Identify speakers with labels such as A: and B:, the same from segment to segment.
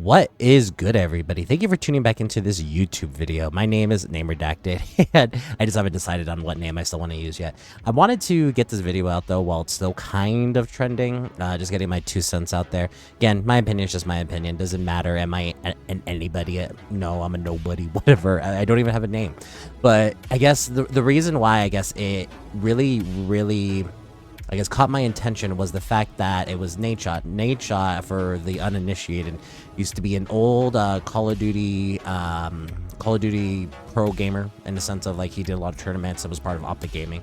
A: What is good, everybody? Thank you for tuning back into this YouTube video. My name is Name Redacted, and I just haven't decided on what name I still want to use yet. I wanted to get this video out, though, while it's still kind of trending, just getting my 2 cents out there. Again, my opinion is just my opinion. Doesn't matter. Am I an anybody? No, I'm a nobody, whatever. I don't even have a name. But I guess the reason why I guess it really caught my attention was the fact that it was Nadeshot. Nadeshot, for the uninitiated, used to be an old Call of Duty pro gamer, in the sense of, like, he did a lot of tournaments and was part of Optic Gaming.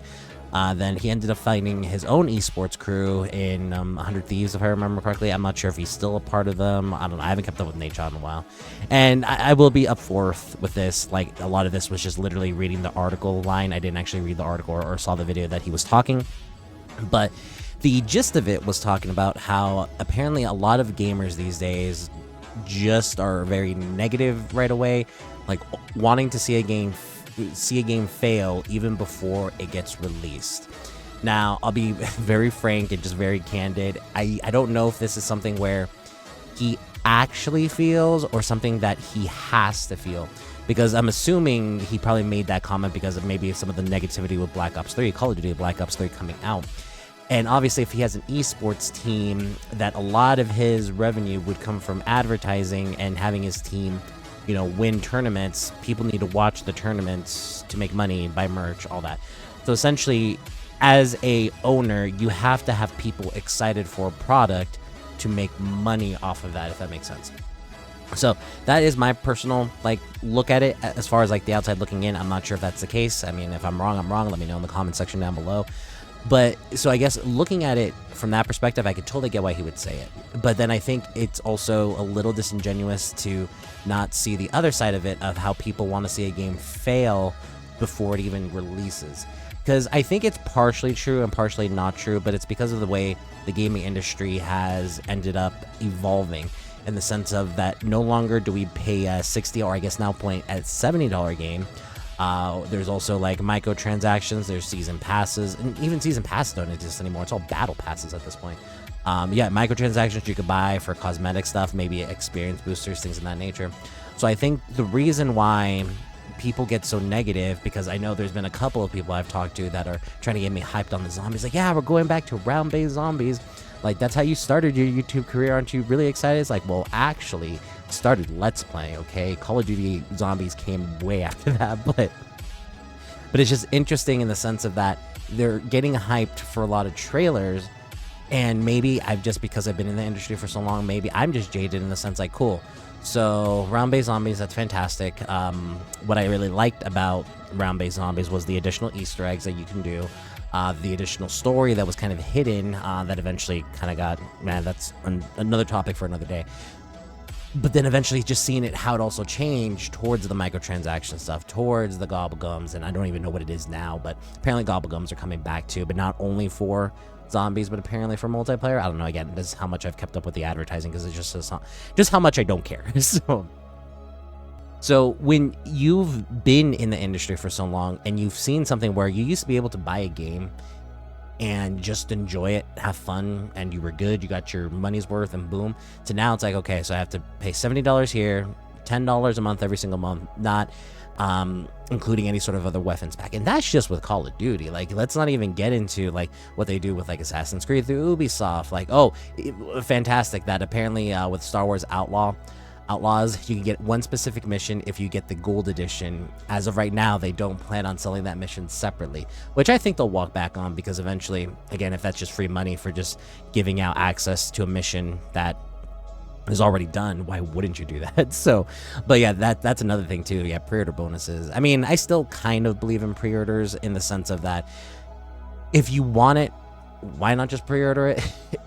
A: Then he ended up finding his own esports crew in 100 Thieves, if I remember correctly. I'm not sure if he's still a part of them. I don't know. I haven't kept up with Nadeshot in a while. And I will be up forth with this. Like, a lot of this was just literally reading the article line. I didn't actually read the article or saw the video that he was talking. But the gist of it was talking about how apparently a lot of gamers these days just are very negative right away, like wanting to see a game fail even before it gets released. Now, I'll be very frank and just very candid. I don't know if this is something where he actually feels or something that he has to feel, because I'm assuming he probably made that comment because of maybe some of the negativity with Black Ops 3, Call of Duty Black Ops 3 coming out. And obviously, if he has an esports team, that a lot of his revenue would come from advertising and having his team, win tournaments. People need to watch the tournaments to make money, buy merch, all that. So essentially, as a owner, you have to have people excited for a product to make money off of that, if that makes sense. So that is my personal look at it. As far as the outside looking in, I'm not sure if that's the case. I mean, if I'm wrong, I'm wrong. Let me know in the comment section down below. But so I guess looking at it from that perspective, I could totally get why he would say it. But then I think it's also a little disingenuous to not see the other side of it, of how people want to see a game fail before it even releases. Because I think it's partially true and partially not true, but it's because of the way the gaming industry has ended up evolving, in the sense of that no longer do we pay a $60 or I guess now point at $70 game. There's also microtransactions, there's season passes, and even season passes don't exist anymore. It's all battle passes at this point. Yeah, microtransactions you could buy for cosmetic stuff, maybe experience boosters, things of that nature. So I think the reason why people get so negative, because I know there's been a couple of people I've talked to that are trying to get me hyped on the zombies. Like, yeah, we're going back to round-based zombies. Like, that's how you started your YouTube career. Aren't you really excited? It's like, well, actually, started Let's Play, okay? Call of Duty Zombies came way after that, but it's just interesting in the sense of that they're getting hyped for a lot of trailers, and maybe because I've been in the industry for so long, maybe I'm just jaded in the sense cool. So round-based zombies, that's fantastic. What I really liked about round-based zombies was the additional Easter eggs that you can do. The additional story that was kind of hidden, that eventually kind of got, that's another topic for another day. But then eventually just seeing it, how it also changed towards the microtransaction stuff, towards the gobblegums, and I don't even know what it is now, but apparently gobblegums are coming back too, but not only for zombies, but apparently for multiplayer. I don't know, again, this is how much I've kept up with the advertising, because it's just how much I don't care. So when you've been in the industry for so long and you've seen something where you used to be able to buy a game and just enjoy it, have fun, and you were good, you got your money's worth, and boom, to now it's like, okay, so I have to pay $70 here, $10 a month every single month, not including any sort of other weapons pack. And that's just with Call of Duty. Let's not even get into what they do with Assassin's Creed through Ubisoft. Fantastic that apparently with Star Wars Outlaws, you can get one specific mission if you get the gold edition. As of right now, they don't plan on selling that mission separately, which I think they'll walk back on, because eventually, again, if that's just free money for just giving out access to a mission that is already done, why wouldn't you do that? So, but yeah, that's another thing too. Yeah, pre-order bonuses. I mean, I still kind of believe in pre-orders, in the sense of that if you want it, why not just pre-order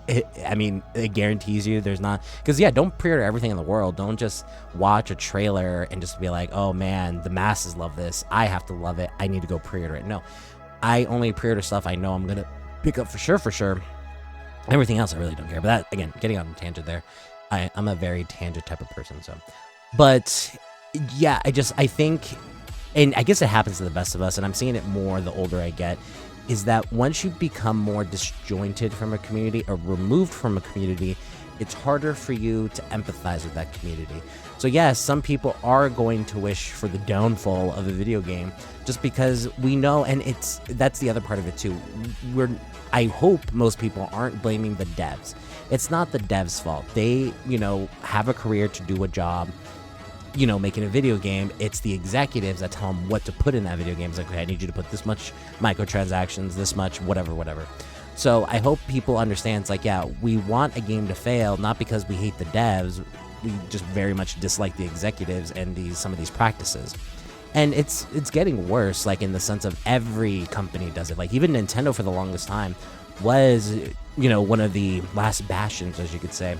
A: it? I mean, it guarantees you there's not, because yeah, don't pre-order everything in the world. Don't just watch a trailer and just be like, oh man, the masses love this, I have to love it, I need to go pre-order it. No, I only pre-order stuff I know I'm gonna pick up for sure. Everything else I really don't care. But that, again, getting on a tangent there, I'm a very tangent type of person. So, but yeah, I think, and I guess it happens to the best of us, and I'm seeing it more the older I get, is that once you become more disjointed from a community or removed from a community, it's harder for you to empathize with that community. So yes, some people are going to wish for the downfall of a video game just because we know, and that's the other part of it too. I hope most people aren't blaming the devs. It's not the devs' fault. They, have a career to do a job, making a video game. It's the executives that tell them what to put in that video game. It's like, okay, I need you to put this much microtransactions, this much, whatever. So I hope people understand, it's like, yeah, we want a game to fail, not because we hate the devs. We just very much dislike the executives and some of these practices. And it's getting worse, like in the sense of every company does it. Like even Nintendo for the longest time was, one of the last bastions, as you could say.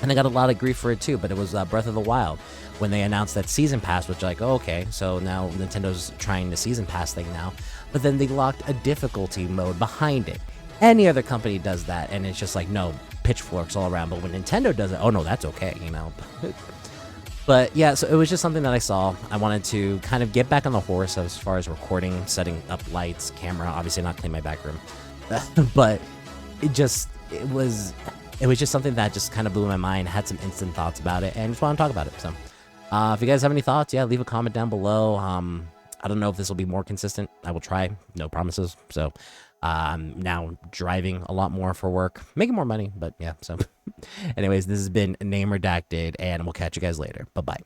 A: And I got a lot of grief for it too, but it was Breath of the Wild when they announced that Season Pass, which like, oh, okay, so now Nintendo's trying the Season Pass thing now. But then they locked a difficulty mode behind it. Any other company does that, and it's just like, no, pitchforks all around. But when Nintendo does it, oh no, that's okay, But yeah, so it was just something that I saw. I wanted to kind of get back on the horse as far as recording, setting up lights, camera, obviously not clean my back room. But it was just something that just kind of blew my mind, had some instant thoughts about it, and just want to talk about it. So if you guys have any thoughts, yeah, leave a comment down below. I don't know if this will be more consistent. I will try, no promises. So I'm now driving a lot more for work, making more money, but yeah. So anyways, this has been Name Redacted, and we'll catch you guys later. Bye-bye.